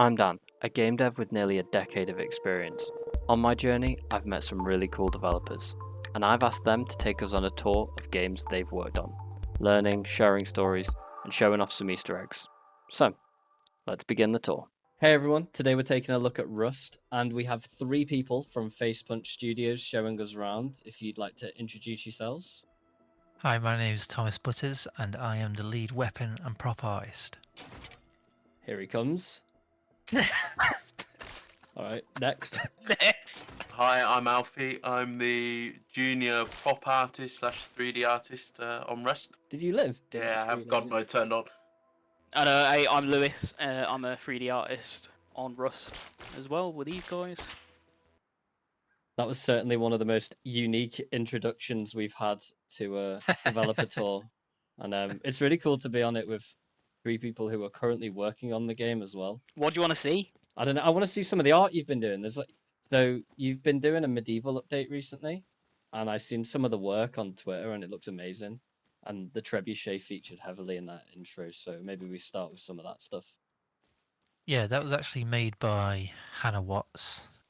I'm Dan, a game dev with nearly a decade of experience. On my journey, I've met some really cool developers, and I've asked them to take us on a tour of games they've worked on, learning, sharing stories, and showing off some Easter eggs. So, let's begin the tour. Hey everyone, today we're taking a look at Rust, and we have 3 people from Facepunch Studios showing us around. If you'd like to introduce yourselves. Hi, my name is Thomas Butters, and I am the lead weapon and prop artist. Here he comes. Alright, next. Hi, I'm Alfie. I'm the junior prop artist / 3D artist on Rust. Did you live? Yeah, I have God mode turned on. And I'm Lewis. I'm a 3D artist on Rust as well with these guys. That was certainly one of the most unique introductions we've had to a developer tour. And it's really cool to be on it with 3 people who are currently working on the game as well. What do you want to see? I don't know. I want to see some of the art you've been doing. So you've been doing a medieval update recently, and I've seen some of the work on Twitter, and it looks amazing. And the trebuchet featured heavily in that intro, so maybe we start with some of that stuff. Yeah, that was actually made by Hannah Watts,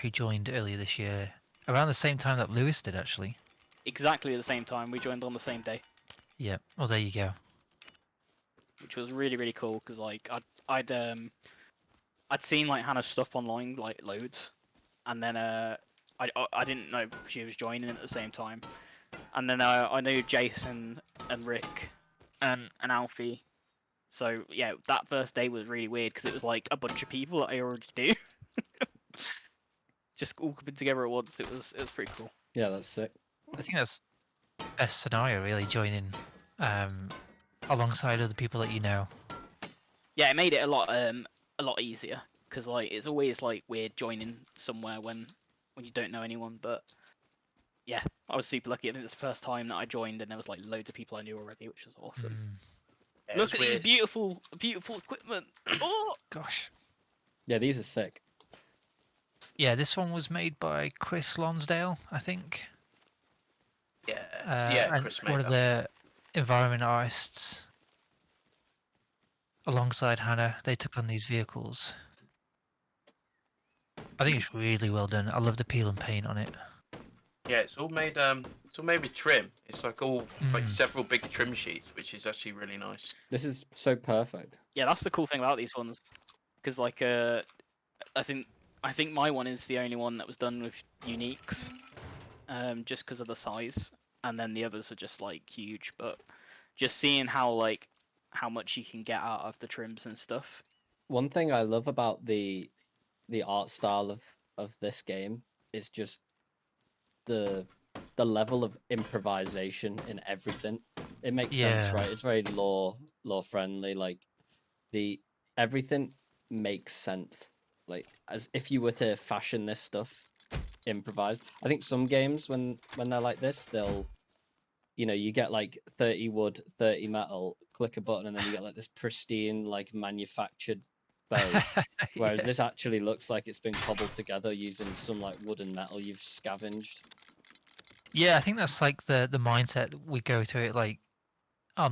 who joined earlier this year, around the same time that Lewis did, actually. Exactly at the same time. We joined on the same day, Yeah, well, there you go. which was really cool because like I'd seen like Hannah's stuff online like loads, and then I didn't know she was joining at the same time, and then I knew Jason and Rick and Alfie. So yeah, that first day was really weird because it was like a bunch of people that I already knew, just all coming together at once. It was pretty cool. Yeah, that's sick. I think that's a scenario, really, joining alongside other people that you know. Yeah, it made it a lot easier because like it's always like weird joining somewhere when you don't know anyone. But yeah, I was super lucky. I think it's the first time that I joined and there was like loads of people I knew already, which was awesome. Yeah, Look it's at these weird. beautiful equipment. Oh, Gosh. Yeah, these are sick. Yeah, this one was made by Chris Lonsdale, I think. Yeah, And Chris made one of that. the environment artists alongside Hannah. They took on these vehicles. I think it's really well done. I love the peel and paint on it. Yeah, it's all made with trim. It's like all like Mm. several big trim sheets, which is actually really nice. This is so perfect. yeah, that's the cool thing about these ones, because like I think my one is the only one that was done with uniques, just because of the size, and then the others are just like huge. But just seeing how much you can get out of the trims and stuff. One thing I love about the art style of this game is just the level of improvisation in everything. It makes sense, Yeah. right? It's very law friendly. Like everything makes sense. Like as if you were to fashion this stuff improvised. I think some games when they're like this, they'll you get like 30 wood, 30 metal, click a button, and then you get like this pristine, like manufactured bow. Whereas Yeah. this actually looks like it's been cobbled together using some like wood and metal you've scavenged. Yeah, I think that's like the mindset that we go to it, like at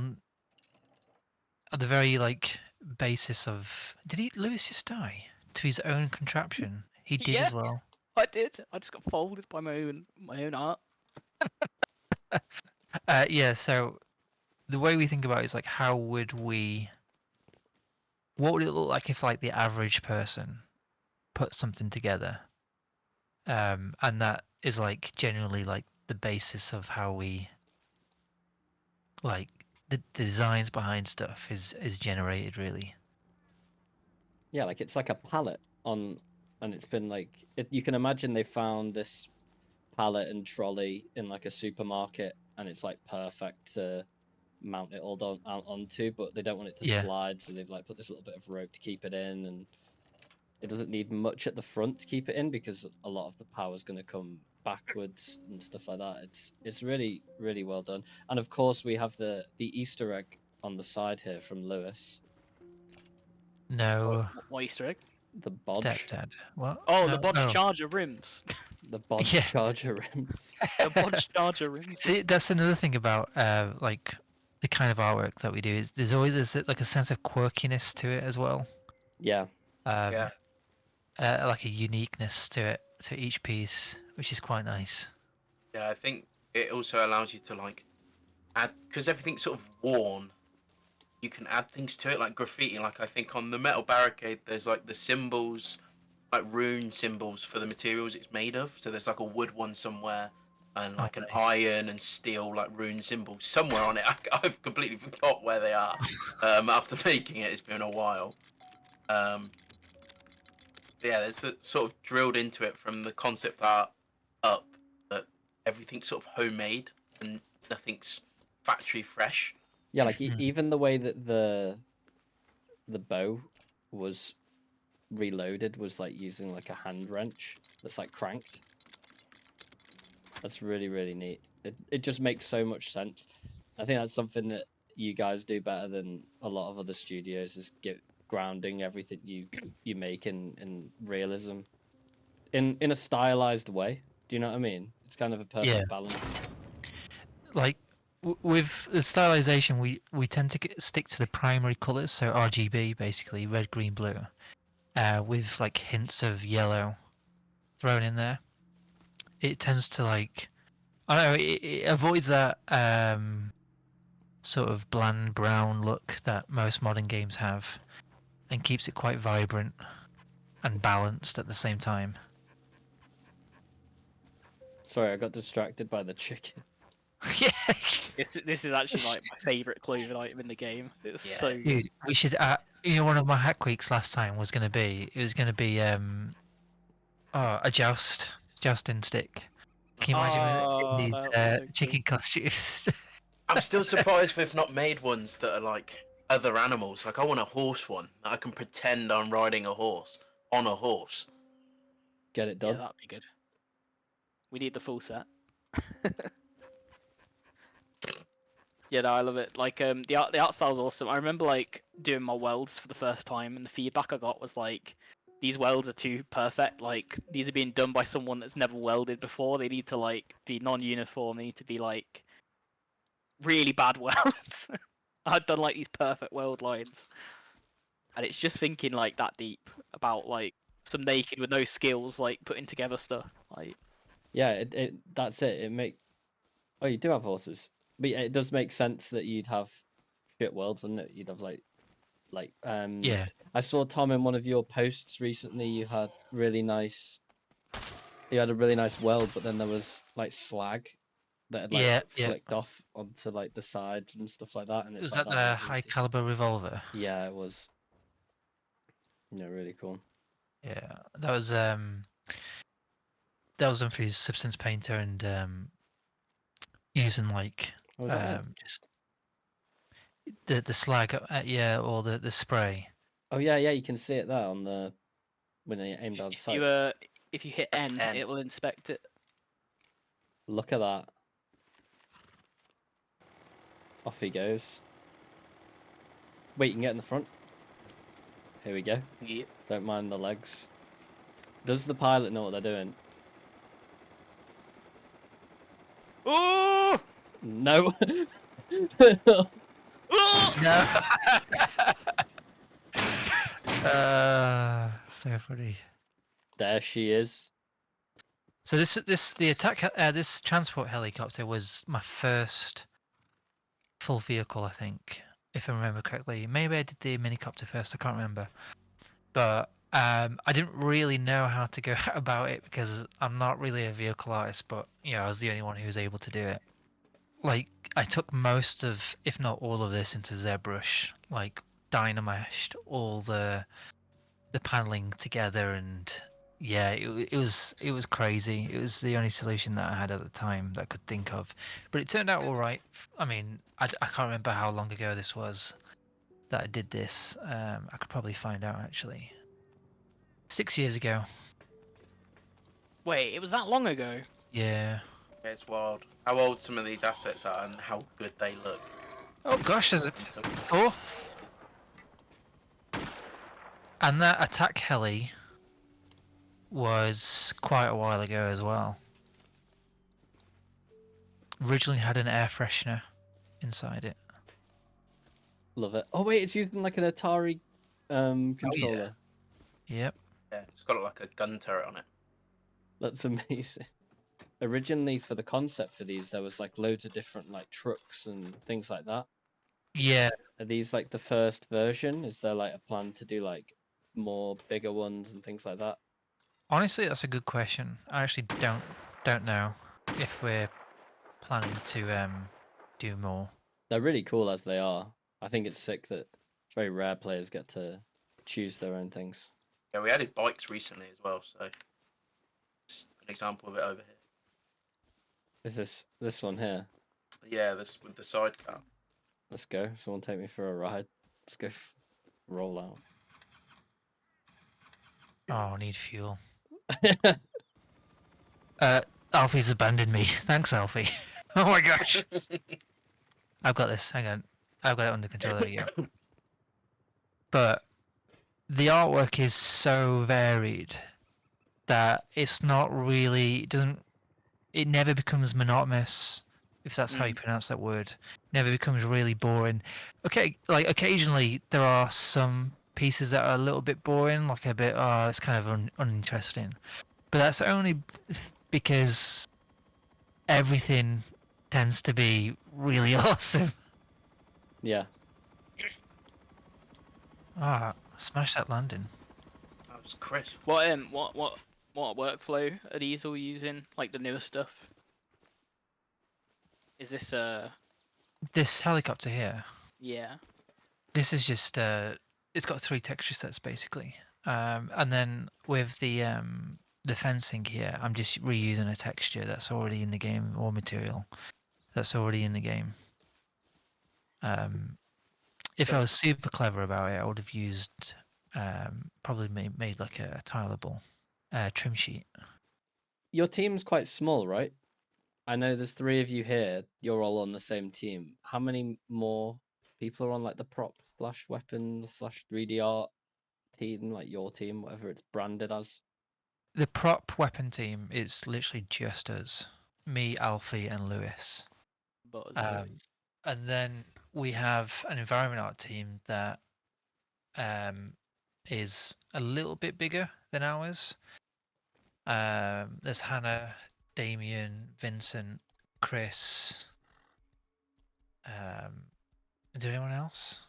the very like basis of, did Lewis just die to his own contraption? He did Yeah. as well. I did. I just got folded by my own art. Yeah, so the way we think about it is like, what would it look like if like the average person put something together? And that is like generally like the basis of how we like the designs behind stuff is generated, really. Yeah, like it's like a pallet on, and it's been like you can imagine they found this pallet and trolley in like a supermarket, and it's like perfect to mount it all out onto, but they don't want it to Yeah. slide, so they've like put this little bit of rope to keep it in, and it doesn't need much at the front to keep it in because a lot of the power is going to come backwards and stuff like that. It's really well done. And of course we have the Easter egg on the side here from Lewis, No, What Easter egg? the bodge, Dad. What? Oh, No, the bodge oh. charger rims. the bodge Yeah. charger rims. The bodge charger rims. See, that's another thing about like the kind of artwork that we do is there's always like a sense of quirkiness to it as well. Yeah, Yeah. Like a uniqueness to it, to each piece, which is quite nice. Yeah, I think it also allows you to like add, because everything's sort of worn. You can add things to it, like graffiti. Like I think on the metal barricade, there's like the symbols, like rune symbols for the materials it's made of. So there's like a wood one somewhere, and like an Nice. iron and steel like rune symbols somewhere on it. I've completely forgot where they are. After making it, it's been a while. Um, yeah, there's sort of drilled into it from the concept art up that everything's sort of homemade and nothing's factory fresh. Yeah, like Mm. even the way that the bow was reloaded was like using like a hand wrench that's like cranked. That's really, really neat. It just makes so much sense. I think that's something that you guys do better than a lot of other studios, is get grounding everything you make in realism in a stylized way. Do you know what I mean? It's kind of a perfect Yeah. balance. Like with the stylization, we tend to stick to the primary colors, so RGB basically, red, green, blue, with like hints of yellow thrown in there. It tends to like, I don't know, it avoids that sort of bland brown look that most modern games have, and keeps it quite vibrant and balanced at the same time. Sorry, I got distracted by the chicken. Yeah, This is actually like my favorite clothing item in the game. It's Yeah. so good. dude, we should. One of my hack weeks last time was gonna be. It was gonna be a jousting stick. Can you imagine Oh, in these that was so chicken costumes? I'm still surprised we've not made ones that are like other animals. Like I want a horse one that I can pretend I'm riding a horse on a horse. Get it Yeah, done. that'd be good. We need the full set. Yeah, no, I love it. Like, the art style's awesome. I remember like doing my welds for the first time, and the feedback I got was like, these welds are too perfect. Like, these are being done by someone that's never welded before. They need to like be non-uniform. They need to be like really bad welds. I'd done like these perfect weld lines, and it's just thinking like that deep about like some naked with no skills like putting together stuff. Like, Yeah, that's it. Oh, you do have horses, but yeah, it does make sense that you'd have shit worlds, wouldn't it? You'd have Yeah. I saw, Tom, in one of your posts recently, you had a really nice weld, but then there was like slag that had like Yeah. flicked off onto like the sides and stuff like that, and it's Was like that the that high caliber revolver? Yeah, it was. Yeah, really cool. Yeah, that was done for his substance painter and using like What was that? just the slag, yeah, or the spray. Oh yeah, you can see it there on the when you aim down sight. if you hit Press N, N. it will inspect it. Look at that. Off he goes. Wait, you can get in the front. Here we go. Yeah. Don't mind the legs. Does the pilot know what they're doing? Oh! No. No. So funny. There she is. So this transport helicopter was my first full vehicle, I think, if I remember correctly. Maybe I did the minicopter first. I can't remember, but I didn't really know how to go about it because I'm not really a vehicle artist. But I was the only one who was able to do it. Like I took most of, if not all of this, into ZBrush. Like dynamashed all the paneling together, and yeah, it was crazy. It was the only solution that I had at the time that I could think of, but it turned out all right. I mean, I can't remember how long ago this was that I did this. I could probably find out actually. 6 years ago. Wait, it was that long ago? Yeah. It's wild how old some of these assets are and how good they look. Oh gosh, there's a oh. And that attack heli was quite a while ago as well. Originally had an air freshener inside it. Love it. Oh wait, it's using like an Atari controller. Yep. Yeah, it's got like a gun turret on it. That's amazing. Originally, for the concept for these, there was like loads of different like trucks and things like that. Yeah. Are these like the first version? Is there like a plan to do like more bigger ones and things like that? Honestly, that's a good question. I actually don't know if we're planning to do more. They're really cool as they are. I think it's sick that very rare players get to choose their own things. Yeah, we added bikes recently as well, so it's an example of it over here. Is this one here? Yeah, this with the sidecar. Let's go. Someone take me for a ride. Let's go roll out. Oh, I need fuel. Alfie's abandoned me. Thanks, Alfie. Oh my gosh. I've got this. Hang on. I've got it under control. There we go. But the artwork is so varied that it's not really it never becomes monotonous, if that's how you pronounce that word. Never becomes really boring. Okay, like occasionally there are some pieces that are a little bit boring, like a bit it's kind of uninteresting. But that's only because everything tends to be really awesome. Yeah. Smash that landing. That was crisp. What workflow are these all using? Like the newer stuff? Is this This helicopter here, yeah. this is just it's got 3 texture sets basically. And then with the fencing here, I'm just reusing a texture that's already in the game, or material that's already in the game. If I was super clever about it, I would have used probably made like a tileable trim sheet. Your team's quite small, right? I know there's 3 of you here. You're all on the same team. How many more people are on like the prop / weapon / 3D art team, like your team, whatever it's branded as? The prop weapon team is literally just us, me, Alfie, and Lewis. But as always. And then we have an environment art team that is a little bit bigger than ours. There's Hannah, Damien, Vincent, Chris. Is there anyone else?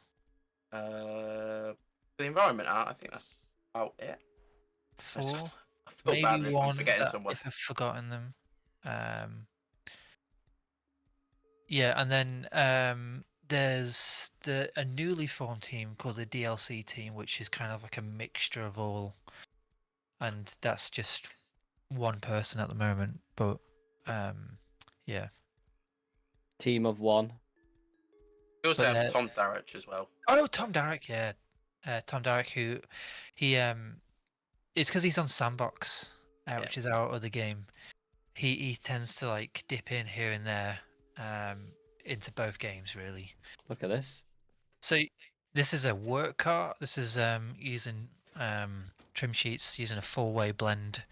The environment art, I think that's about it. 4? I feel bad Maybe if 1 I'm forgetting that- someone. if I've forgotten them. Yeah, and then there's a newly formed team called the DLC team, which is kind of like a mixture of all, and that's just 1 person at the moment. But yeah. Team of 1. We also But have Tom Darrich as well. Oh, Tom Darrich, yeah. Tom Darrich, who he it's because he's on Sandbox, which is our other game. He tends to like dip in here and there into both games, really. Look at this. So this is a work cart. This is using trim sheets, using a 4-way blend,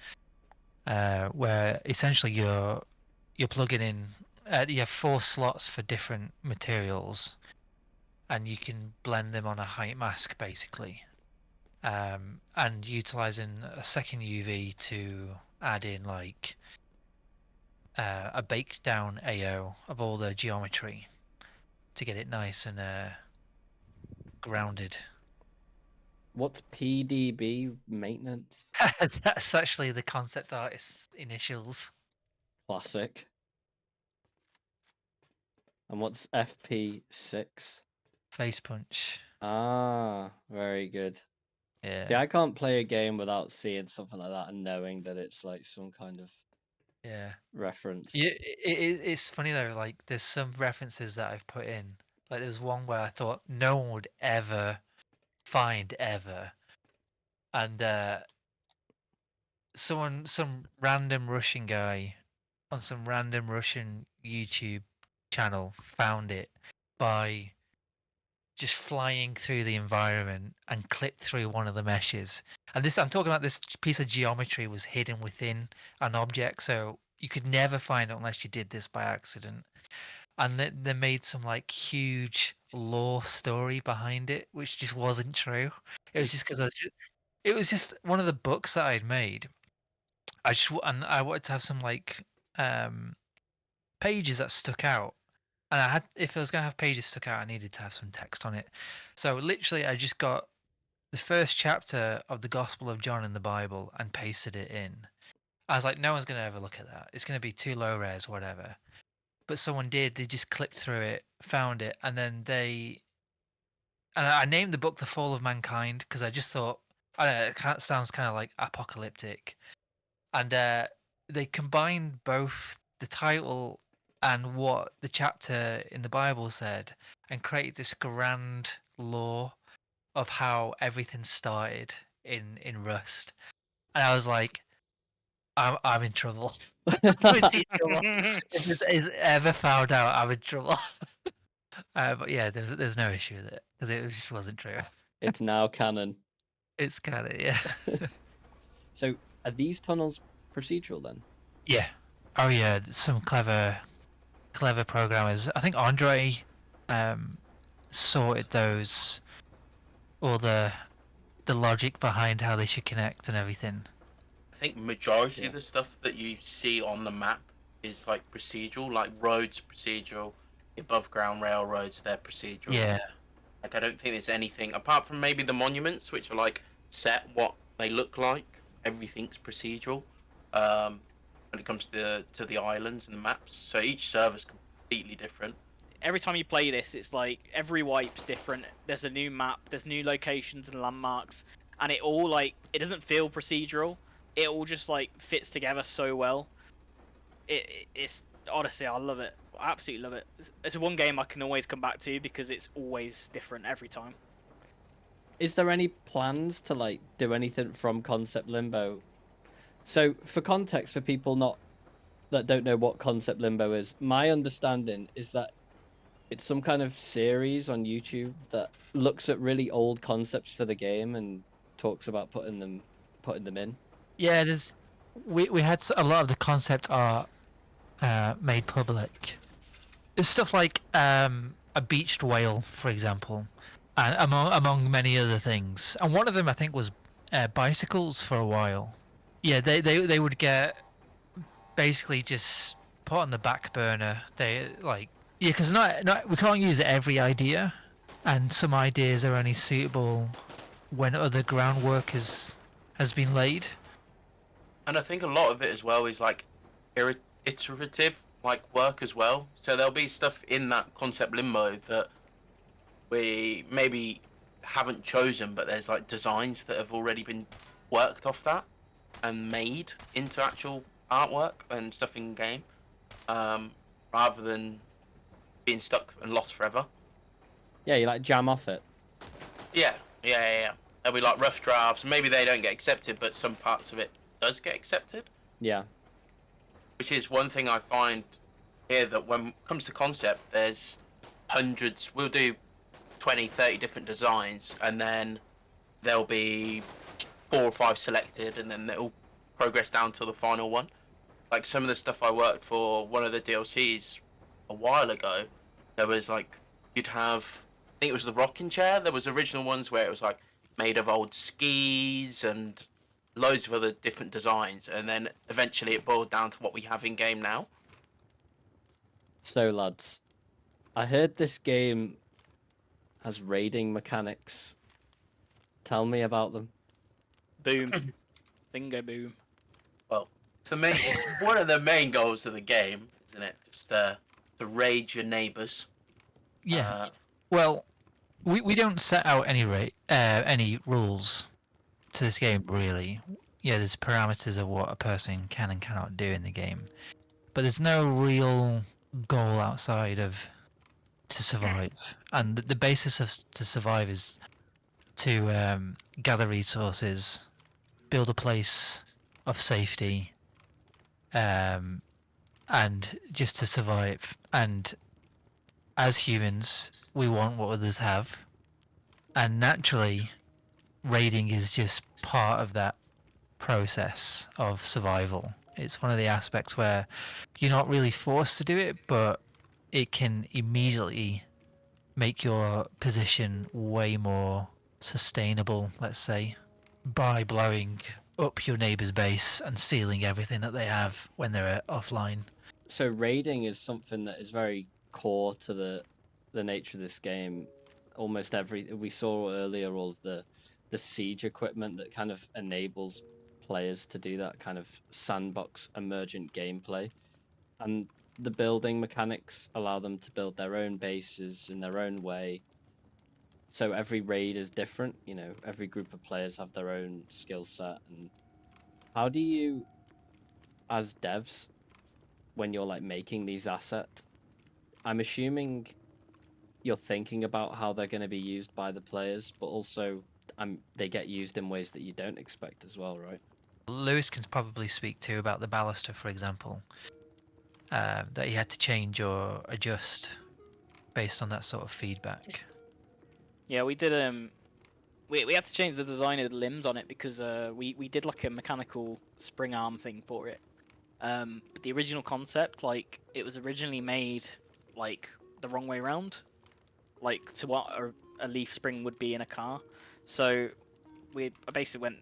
where essentially you're plugging in. You have 4 slots for different materials, and you can blend them on a height mask basically, and utilizing a second UV to add in like a baked down AO of all the geometry to get it nice and grounded. What's PDB maintenance? That's actually the concept artist's initials. Classic. And what's FP6? Facepunch. Ah, very good. Yeah. Yeah, I can't play a game without seeing something like that and knowing that it's like some kind of reference. Yeah, it's funny though. Like, there's some references that I've put in. Like, there's one where I thought no one would ever find ever, and some random Russian guy on some random Russian YouTube channel found it by just flying through the environment and clipped through one of the meshes. And I'm talking about this piece of geometry was hidden within an object, so you could never find it unless you did this by accident. And they made some like huge lore story behind it, which just wasn't true. It was just because it was just one of the books that I'd made. I wanted to have some like pages that stuck out, and I had if I was gonna have pages stuck out, I needed to have some text on it. So literally, I just got the first chapter of the Gospel of John in the Bible and pasted it in. I was like, no one's gonna ever look at that. It's gonna be too low res, whatever. But someone did. They just clicked through it, found it, and then I named the book "The Fall of Mankind" because I just thought, I don't know, it sounds kind of like apocalyptic, and they combined both the title and what the chapter in the Bible said, and created this grand lore of how everything started in Rust. And I was like, I'm in trouble. I'm in deep trouble. If this is ever found out, I'm in trouble. But yeah, there's no issue with it because it just wasn't true. It's now canon. It's kind of yeah. So, are these tunnels procedural then? Yeah. Oh yeah, some clever programmers. I think Andre sorted those, all the logic behind how they should connect and everything. I think majority Yeah. of the stuff that you see on the map is like procedural, like roads procedural, above ground railroads they're procedural. Yeah. Like I don't think there's anything apart from maybe the monuments, which are like set what they look like. Everything's procedural. When it comes to the islands and the maps, so each server's completely different. Every time you play this, it's like every wipe's different. There's a new map, there's new locations and landmarks, and it all like it doesn't feel procedural. It all just like fits together so well. It's honestly, I love it. I absolutely love it. It's one game I can always come back to because it's always different every time. Is there any plans to like do anything from Concept Limbo? So, for context, for people that don't know what Concept Limbo is, my understanding is that it's some kind of series on YouTube that looks at really old concepts for the game and talks about putting them in. Yeah, we had a lot of the concept art made public. There's stuff like a beached whale, for example, and among many other things. And one of them I think was bicycles for a while. Yeah, they would get basically just put on the back burner. They like because not we can't use every idea, and some ideas are only suitable when other groundwork has been laid. And I think a lot of it as well is like iterative like work as well. So there'll be stuff in that Concept Limbo that we maybe haven't chosen, but there's like designs that have already been worked off that and made into actual artwork and stuff in game, rather than being stuck and lost forever. Yeah, you like jam off it. Yeah. There'll be like rough drafts. Maybe they don't get accepted, but some parts of it does get accepted. Yeah. Which is one thing I find here, that when it comes to concept, there's hundreds. We'll do 20, 30 different designs, and then there'll be 4 or 5 selected, and then they'll progress down to the final one. Like some of the stuff I worked for one of the DLCs a while ago, there was like, you'd have, I think it was the rocking chair. There was original ones where it was like made of old skis and loads of other different designs, and then eventually it boiled down to what we have in game now. So, lads, I heard this game has raiding mechanics. Tell me about them. Boom. Bingo boom. Well, it's the main, one of the main goals of the game, isn't it? Just to raid your neighbours. Yeah. Well, we don't set out any rules to this game, really. Yeah, there's parameters of what a person can and cannot do in the game, but there's no real goal outside of to survive. And the basis of to survive is to gather resources, build a place of safety, and just to survive. And as humans, we want what others have, and naturally raiding is just part of that process of survival. It's one of the aspects where you're not really forced to do it, but it can immediately make your position way more sustainable, let's say. by blowing up your neighbour's base and stealing everything that they have when they're offline. So raiding is something that is very core to the nature of this game. Almost we saw earlier all of the siege equipment that kind of enables players to do that kind of sandbox emergent gameplay, and the building mechanics allow them to build their own bases in their own way. So every raid is different, you know, every group of players have their own skill set. And how do you, as devs, when you're like making these assets, I'm assuming you're thinking about how they're going to be used by the players, but also they get used in ways that you don't expect as well, right? Lewis can probably speak to about the baluster, for example, that he had to change or adjust based on that sort of feedback. Yeah, we did. We had to change the design of the limbs on it because we did like a mechanical spring arm thing for it. But the original concept, like, it was originally made like the wrong way around, like to what a leaf spring would be in a car. So I basically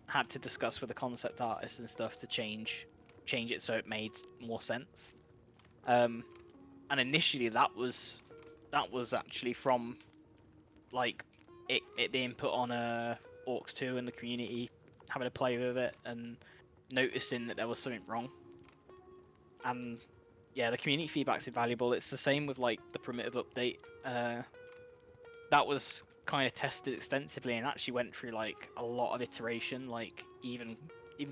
had to discuss with the concept artists and stuff to change it so it made more sense. And initially that was actually from like it being put on a Orcs 2 in the community, having a play with it and noticing that there was something wrong. And yeah, the community feedback's invaluable. It's the same with like the primitive update. That was kind of tested extensively and actually went through like a lot of iteration, like even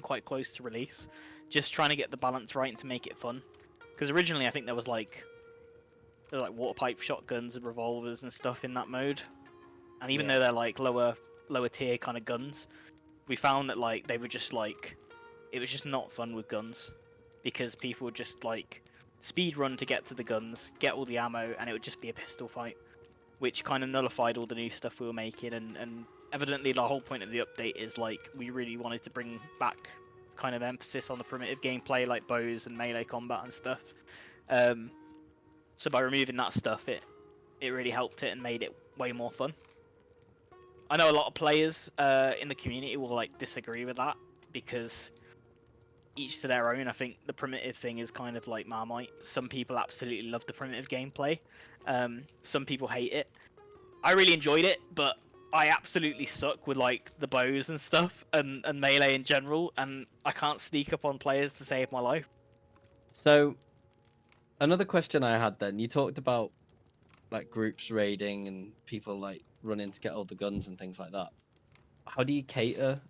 quite close to release, just trying to get the balance right and to make it fun. Because originally I think there was like water pipe shotguns and revolvers and stuff in that mode, and even though they're like lower tier kind of guns, we found that like they were just like, it was just not fun with guns because people would just like speed run to get to the guns, get all the ammo, and it would just be a pistol fight, which kind of nullified all the new stuff we were making. And evidently the whole point of the update is like we really wanted to bring back kind of emphasis on the primitive gameplay, like bows and melee combat and stuff. So by removing that stuff, it really helped it and made it way more fun. I know a lot of players in the community will like disagree with that because each to their own. I think the primitive thing is kind of like Marmite. Some people absolutely love the primitive gameplay. Some people hate it. I really enjoyed it, but I absolutely suck with like the bows and stuff and melee in general, and I can't sneak up on players to save my life. So another question I had then, you talked about like groups raiding and people like running to get all the guns and things like that. How do you cater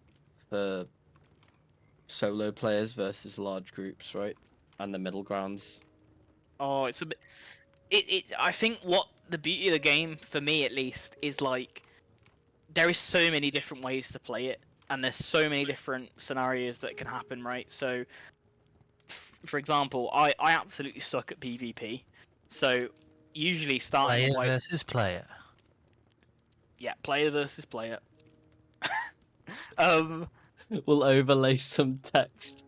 for solo players versus large groups, right? And the middle grounds? Oh, it's a bit. I think what the beauty of the game, for me at least, is like there is so many different ways to play it, and there's so many different scenarios that can happen, right? So, for example, I absolutely suck at PvP, so usually starting Player versus player. Yeah, player versus player. We'll overlay some text.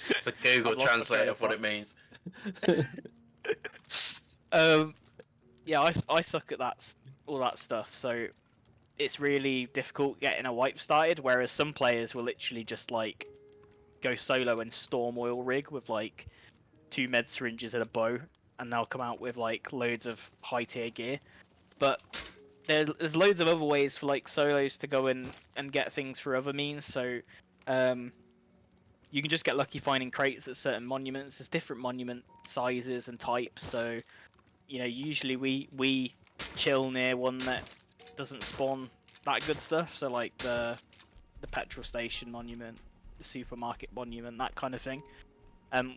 It's a Google I've lost my Translate train of of what thought. it means. Yeah, I suck at all that stuff, so it's really difficult getting a wipe started, whereas some players will literally just like go solo and storm oil rig with like 2 med syringes and a bow, and they'll come out with like loads of high tier gear. But there's loads of other ways for like solos to go and get things through other means. So you can just get lucky finding crates at certain monuments. There's different monument sizes and types, so you know, usually we chill near one that doesn't spawn that good stuff, so like the petrol station monument, the supermarket monument, that kind of thing.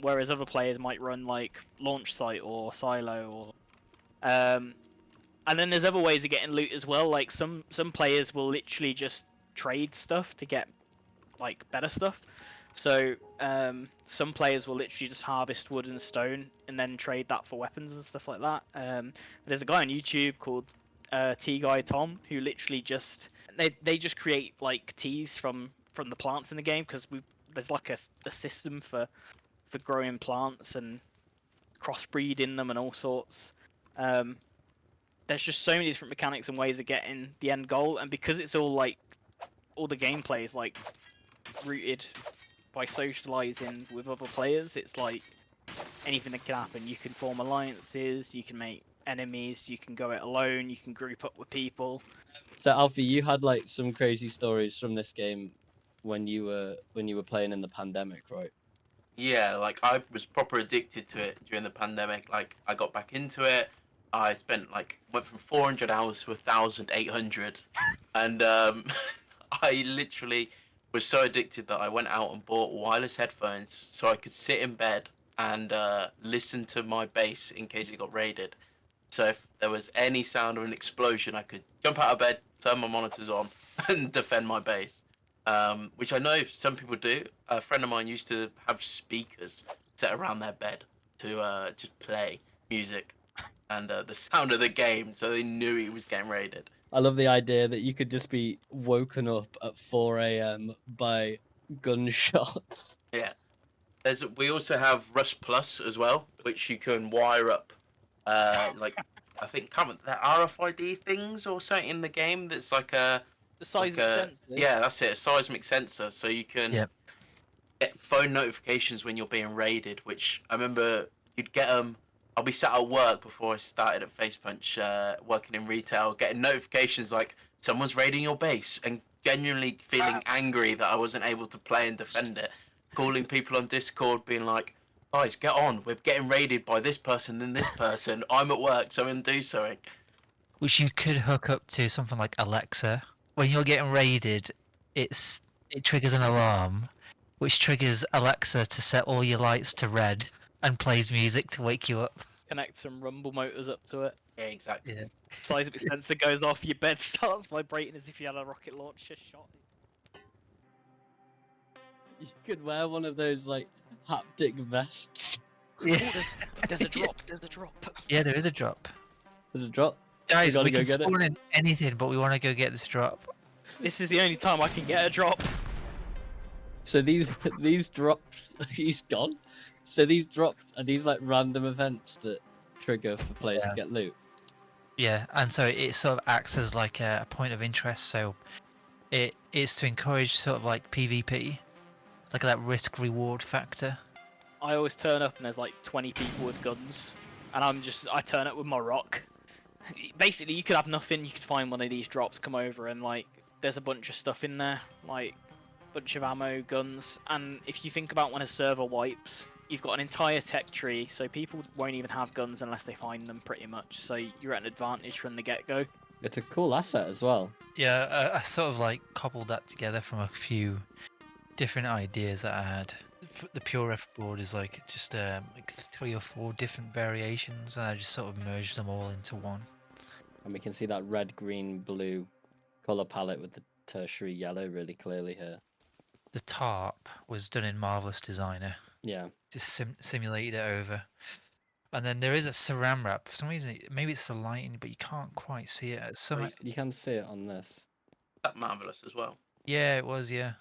Whereas other players might run like launch site or silo, or and then there's other ways of getting loot as well. Like some players will literally just trade stuff to get like better stuff. So some players will literally just harvest wood and stone and then trade that for weapons and stuff like that. There's a guy on YouTube called T Guy Tom who literally just they just create like teas from the plants in the game, because there's like a system for growing plants and crossbreeding them and all sorts. There's just so many different mechanics and ways of getting the end goal, and because it's all like all the gameplay is like rooted by socializing with other players. It's like anything that can happen. You can form alliances, you can make enemies, you can go it alone, you can group up with people. So Alfie, you had like some crazy stories from this game when you were playing in the pandemic, right? Yeah, like I was proper addicted to it during the pandemic. Like I got back into it. I spent went from 400 hours to 1,800, and I literally was so addicted that I went out and bought wireless headphones so I could sit in bed and listen to my bass in case it got raided. So if there was any sound of an explosion, I could jump out of bed, turn my monitors on, and defend my base. Which I know some people do. A friend of mine used to have speakers set around their bed to just play music and the sound of the game, so they knew he was getting raided. I love the idea that you could just be woken up at 4 a.m. by gunshots. Yeah. We also have Rust Plus as well, which you can wire up, I think they're RFID things or something in the game. That's like a The size of the sensor. yeah, that's it, a seismic sensor, so you can Yep. get phone notifications when you're being raided. Which I remember you'd get them. I'll be sat at work before I started at Facepunch, working in retail, getting notifications like someone's raiding your base, and genuinely feeling angry that I wasn't able to play and defend it. Calling people on Discord, being like, "Guys, get on! We're getting raided by this person and this person. I'm at work, so I'm do something." Which you could hook up to something like Alexa. When you're getting raided, it triggers an alarm, which triggers Alexa to set all your lights to red and plays music to wake you up. Connect some rumble motors up to it. Yeah, exactly. Yeah. Seismic sensor goes off, your bed starts vibrating as if you had a rocket launcher shot. You could wear one of those like haptic vests. Yeah. Oh, there's a drop. There's a drop. Yeah, there is a drop. There's a drop. Guys, gotta we go can get it. spawn in anything, but we want to go get this drop. This is the only time I can get a drop. So these drops, he's gone. So these drops are these like random events that trigger for players to get loot. Yeah, and so it sort of acts as like a point of interest. So it's to encourage sort of like PvP, like that risk reward factor. I always turn up and there's like 20 people with guns, and I turn up with my rock. Basically, you could have nothing, you could find one of these drops, come over, and like there's a bunch of stuff in there, like bunch of ammo, guns, and if you think about when a server wipes, you've got an entire tech tree, so people won't even have guns unless they find them, pretty much. So you're at an advantage from the get-go. It's a cool asset as well. Yeah, I sort of like cobbled that together from a few different ideas that I had. The Pure F board is like just like 3 or 4 different variations, and I just sort of merged them all into one. And we can see that red, green, blue color palette with the tertiary yellow really clearly here. The tarp was done in Marvelous Designer. Yeah. Just simulated it over. And then there is a saran wrap. For some reason, maybe it's the lighting, but you can't quite see it. You can see it on this. That marvelous as well. Yeah, it was, yeah.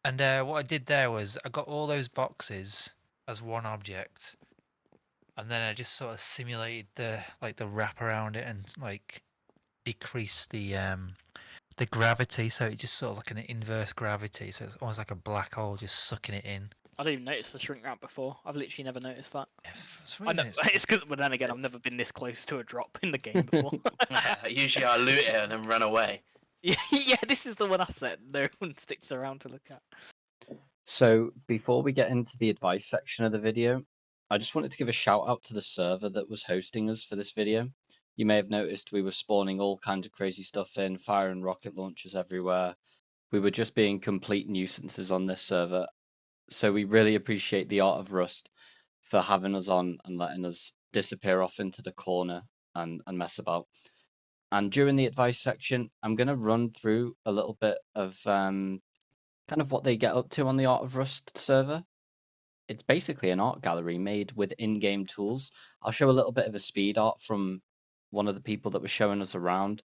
And what I did there was I got all those boxes as one object, and then I just sort of simulated the wrap around it and like decrease the gravity, so it just sort of like an inverse gravity, so it's almost like a black hole just sucking it in. I didn't even notice the shrink wrap before. I've literally never noticed that. Yeah, for some I know, reason it's because, but then again, I've never been this close to a drop in the game before. Usually I loot it and then run away. Yeah, this is the one I said no one sticks around to look at. So before we get into the advice section of the video, I just wanted to give a shout out to the server that was hosting us for this video. You may have noticed we were spawning all kinds of crazy stuff in, firing rocket launchers everywhere. We were just being complete nuisances on this server. So we really appreciate the Art of Rust for having us on and letting us disappear off into the corner and mess about. And during the advice section, I'm going to run through a little bit of kind of what they get up to on the Art of Rust server. It's basically an art gallery made with in-game tools. I'll show a little bit of a speed art from one of the people that was showing us around,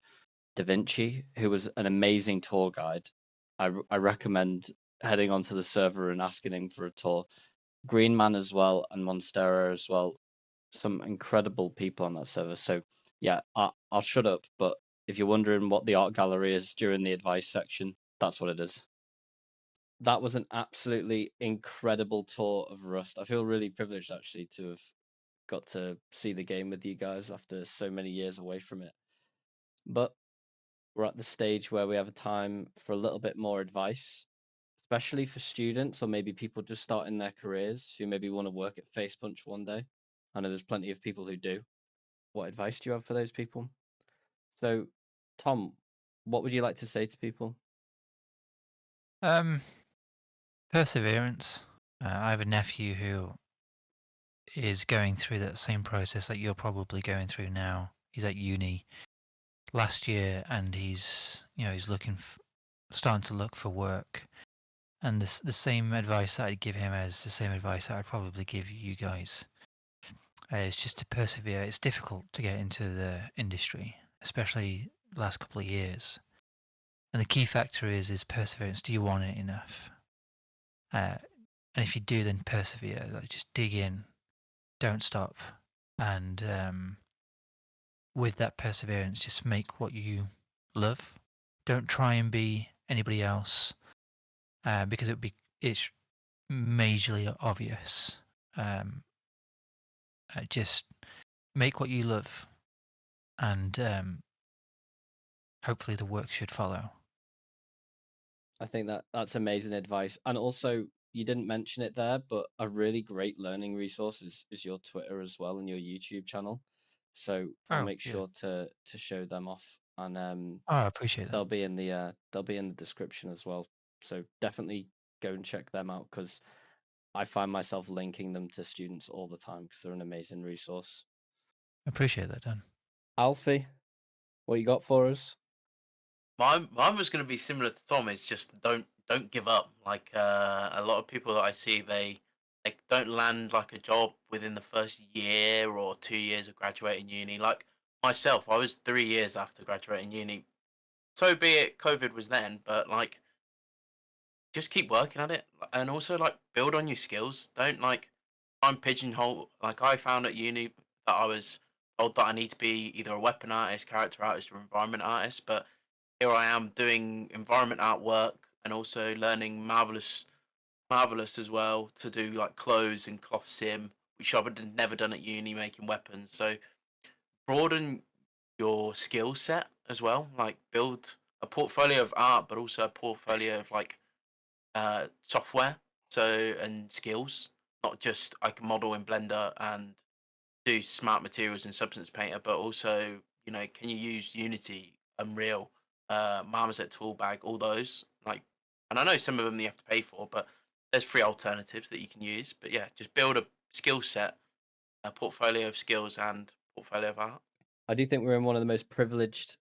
Davinci, who was an amazing tour guide. I recommend heading onto the server and asking him for a tour. Green Man as well, and Monstera as well. Some incredible people on that server. So yeah, I'll shut up, but if you're wondering what the art gallery is during the advice section, That's what it is. That was an absolutely incredible tour of Rust. I feel really privileged actually to have got to see the game with you guys after so many years away from it. But we're at the stage where we have a time for a little bit more advice, especially for students or maybe people just starting their careers who maybe want to work at Facepunch one day. I know there's plenty of people who do. What advice do you have for those people? So, Tom, what would you like to say to people? Perseverance. I have a nephew who is going through that same process that you're probably going through now. He's at uni last year, and he's starting to look for work. And the same advice that I'd give him is the same advice that I'd probably give you guys. It's just to persevere. It's difficult to get into the industry, especially the last couple of years. And the key factor is perseverance. Do you want it enough? And if you do, then persevere. Like, just dig in, don't stop, and with that perseverance, just make what you love. Don't try and be anybody else, because it's majorly obvious. Just make what you love, and hopefully the work should follow. I think that's amazing advice. And also, you didn't mention it there, but a really great learning resource is your Twitter as well and your YouTube channel. So I'll Oh, make yeah. sure to show them off, and Oh, I appreciate that. they'll be in the description as well. So definitely go and check them out because I find myself linking them to students all the time because they're an amazing resource. Appreciate that, Dan. Alfie, what you got for us? Mine was going to be similar to Tom. It's just don't give up. Like a lot of people that I see, they don't land like a job within the first year or 2 years of graduating uni. Like myself, I was 3 years after graduating uni. So be it, COVID was then, but like just keep working at it and also like build on your skills. Don't like try and pigeonhole. Like I found at uni that I was told that I need to be either a weapon artist, character artist, or environment artist, but here I am doing environment artwork and also learning marvelous as well to do like clothes and cloth sim, which I would have never done at uni making weapons. So broaden your skill set as well. Like build a portfolio of art, but also a portfolio of like software. So and skills, not just I can model in Blender and do smart materials and Substance Painter, but also can you use Unity, Unreal, Marmoset Toolbag, all those like, and I know some of them you have to pay for, but there's free alternatives that you can use. But yeah, just build a skill set, a portfolio of skills and portfolio of art. I do think we're in one of the most privileged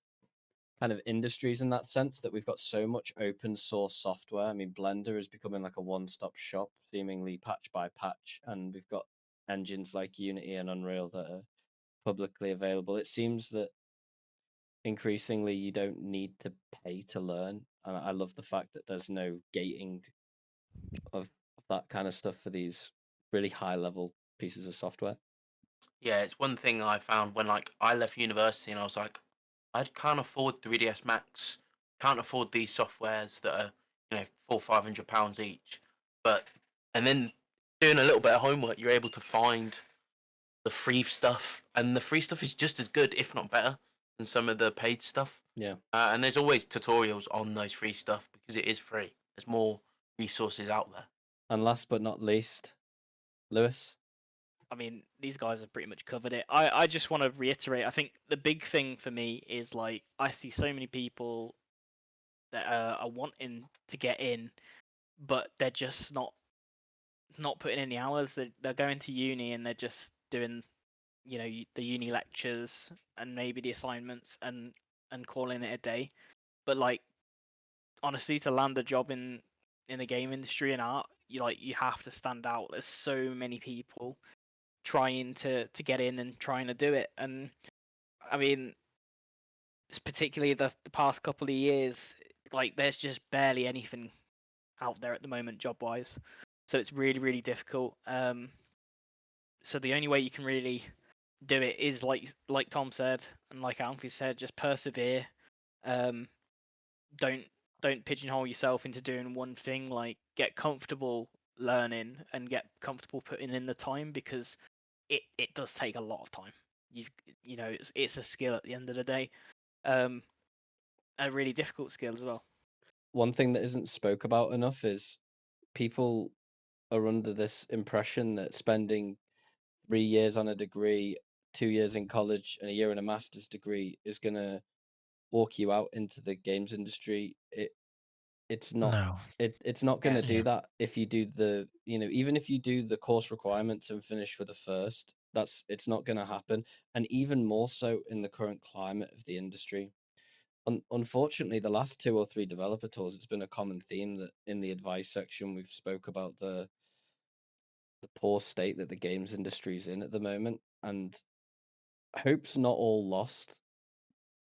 kind of industries in that sense that we've got so much open source software. I mean, Blender is becoming like a one-stop shop, seemingly patch by patch, and we've got engines like Unity and Unreal that are publicly available. It seems that increasingly you don't need to pay to learn, and I love the fact that there's no gating of that kind of stuff for these really high level pieces of software. Yeah, it's one thing I found when like I left university and I was like, I can't afford 3ds Max, can't afford these softwares that are £400-500 each. But and then doing a little bit of homework, you're able to find the free stuff, and the free stuff is just as good, if not better, than some of the paid stuff. Yeah. And there's always tutorials on those free stuff because it is free. There's more resources out there. And last but not least, Lewis. I mean, these guys have pretty much covered it. I just want to reiterate. I think the big thing for me is like I see so many people that are wanting to get in, but they're just not putting in the hours. They're going to uni and they're just doing, the uni lectures and maybe the assignments and calling it a day. But like honestly, to land a job in the game industry and art, you have to stand out. There's so many people trying to get in and trying to do it, and I mean, particularly the past couple of years, like there's just barely anything out there at the moment job wise, so it's really difficult. So the only way you can really do it is like Tom said and like Alfie said, just persevere. Don't don't pigeonhole yourself into doing one thing. Like, get comfortable learning and get comfortable putting in the time, because it does take a lot of time. You know, it's a skill at the end of the day, a really difficult skill as well. One thing that isn't spoke about enough is people are under this impression that spending 3 years on a degree, 2 years in college, and a year in a master's degree is gonna walk you out into the games industry. It's not. No. It's not gonna Yes. do Yeah. that if you do the, even if you do the course requirements and finish with a first, it's not gonna happen. And even more so in the current climate of the industry. Unfortunately, the last 2 or 3 developer tours, it's been a common theme that in the advice section we've spoke about the poor state that the games industry is in at the moment, and hope's not all lost.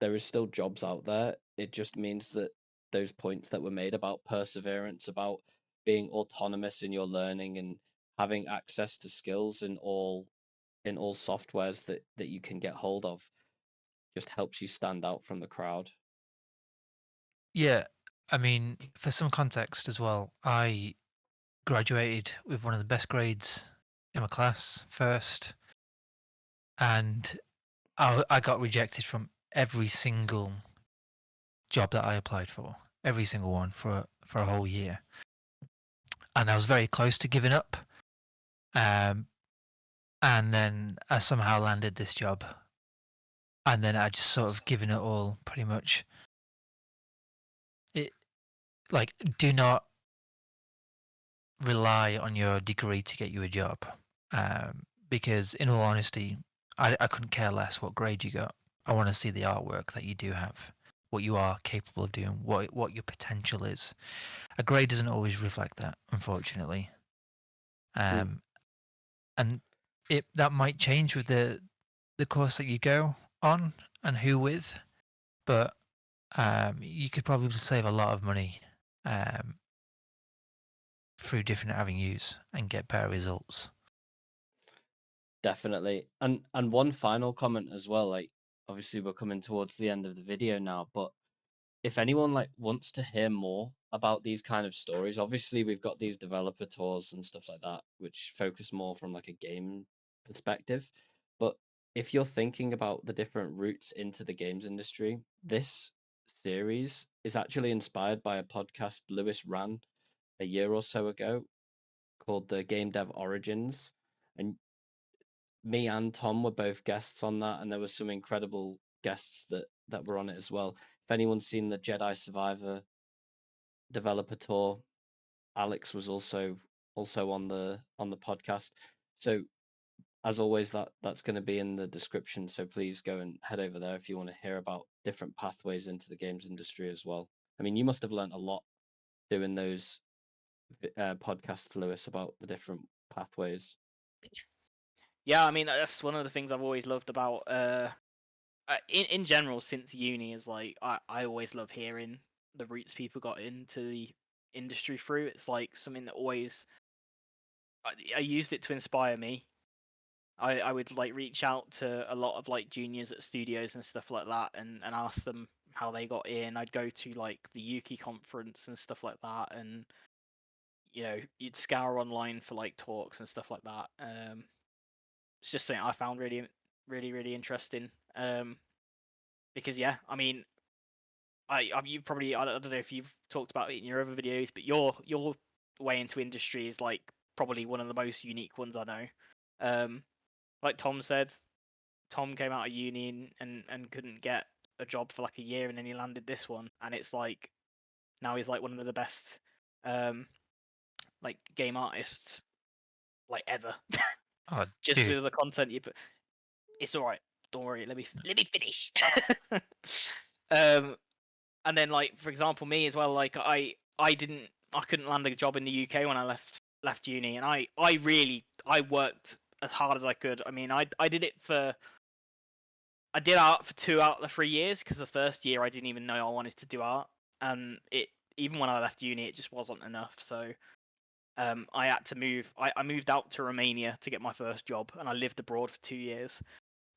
There is still jobs out there. It just means that those points that were made about perseverance, about being autonomous in your learning and having access to skills in all softwares that you can get hold of, just helps you stand out from the crowd. Yeah. I mean, for some context as well, I graduated with one of the best grades in my class first, and I got rejected from every single job that I applied for, every single one for a whole year, and I was very close to giving up. And then I somehow landed this job, and then I just sort of given it all pretty much. It like, do not rely on your degree to get you a job, because in all honesty, I couldn't care less what grade you got. I want to see the artwork that you do have, what you are capable of doing, what your potential is. A grade doesn't always reflect that, unfortunately. And that might change with the course that you go on and who with, but you could probably save a lot of money through different avenues and get better results. Definitely. And one final comment as well, like obviously we're coming towards the end of the video now, but if anyone like wants to hear more about these kind of stories, obviously we've got these developer tours and stuff like that, which focus more from like a game perspective. But if you're thinking about the different routes into the games industry, this series is actually inspired by a podcast Lewis ran a year or so ago called the Game Dev Origins. And me and Tom were both guests on that, and there were some incredible guests that were on it as well. If anyone's seen the Jedi Survivor developer tour, Alex was also on the podcast. So as always, that's going to be in the description. So please go and head over there if you want to hear about different pathways into the games industry as well. I mean, you must have learned a lot doing those podcasts, Lewis, about the different pathways. Yeah, I mean, that's one of the things I've always loved about in general since uni, is like I always love hearing the routes people got into the industry through. It's like something that always I used it to inspire me. I would like reach out to a lot of like juniors at studios and stuff like that, and ask them how they got in. I'd go to like the Yuki conference and stuff like that, and you'd scour online for like talks and stuff like that. It's just something I found really, really, really interesting. Because yeah, I mean, you probably, I don't know if you've talked about it in your other videos, but your way into industry is like probably one of the most unique ones I know. Like Tom said, Tom came out of uni and couldn't get a job for like a year, and then he landed this one, and it's like now he's like one of the best like game artists like ever. Oh, Just dude. with the content you put. It's all right. Don't worry. Let me finish. And then like for example me as well. Like I couldn't land a job in the UK when I left uni, and I worked as hard as I could. I mean, I did art for 2 out of the 3 years, because the first year I didn't even know I wanted to do art, and even when I left uni, it just wasn't enough. So I had to move. I moved out to Romania to get my first job, and I lived abroad for 2 years.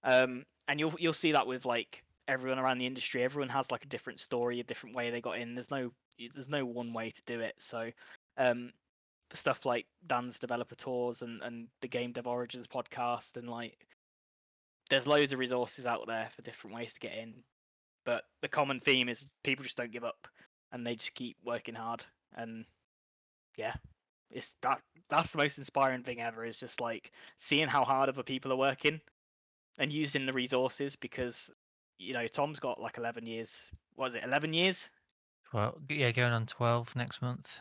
And you'll see that with like everyone around the industry. Everyone has like a different story, a different way they got in. There's no there's no one way to do it. So um, stuff like Dan's developer tours and the Game Dev Origins podcast, and like there's loads of resources out there for different ways to get in. But the common theme is people just don't give up and they just keep working hard. And yeah, it's that's the most inspiring thing ever, is just like seeing how hard other people are working and using the resources, because Tom's got like 11 years. What is it, 11 years? Well, yeah, going on 12 next month.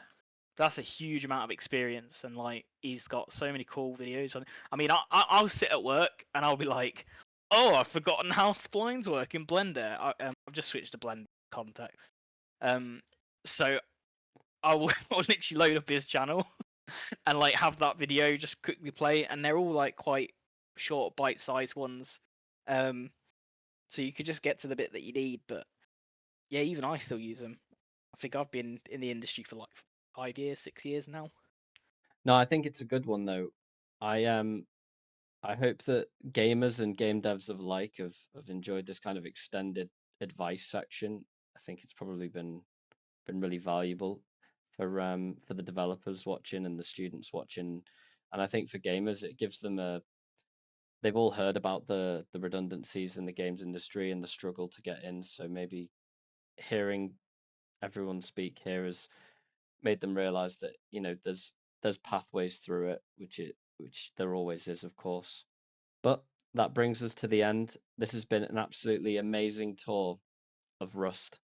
That's a huge amount of experience, and like he's got so many cool videos on. I mean, I'll sit at work and I'll be like, oh, I've forgotten how splines work in Blender. I've just switched to Blender context. So I'll literally load up his channel and like have that video just quickly play, and they're all like quite short, bite-sized ones. So you could just get to the bit that you need. But yeah, even I still use them. I think I've been in the industry for like 5 years, 6 years now. No, I think it's a good one though. I hope that gamers and game devs alike have enjoyed this kind of extended advice section. I think it's probably been really valuable for the developers watching and the students watching, and I think for gamers it gives them they've all heard about the redundancies in the games industry and the struggle to get in, so maybe hearing everyone speak here has made them realize that there's pathways through it, which there always is, of course. But that brings us to the end. This has been an absolutely amazing tour of Rust.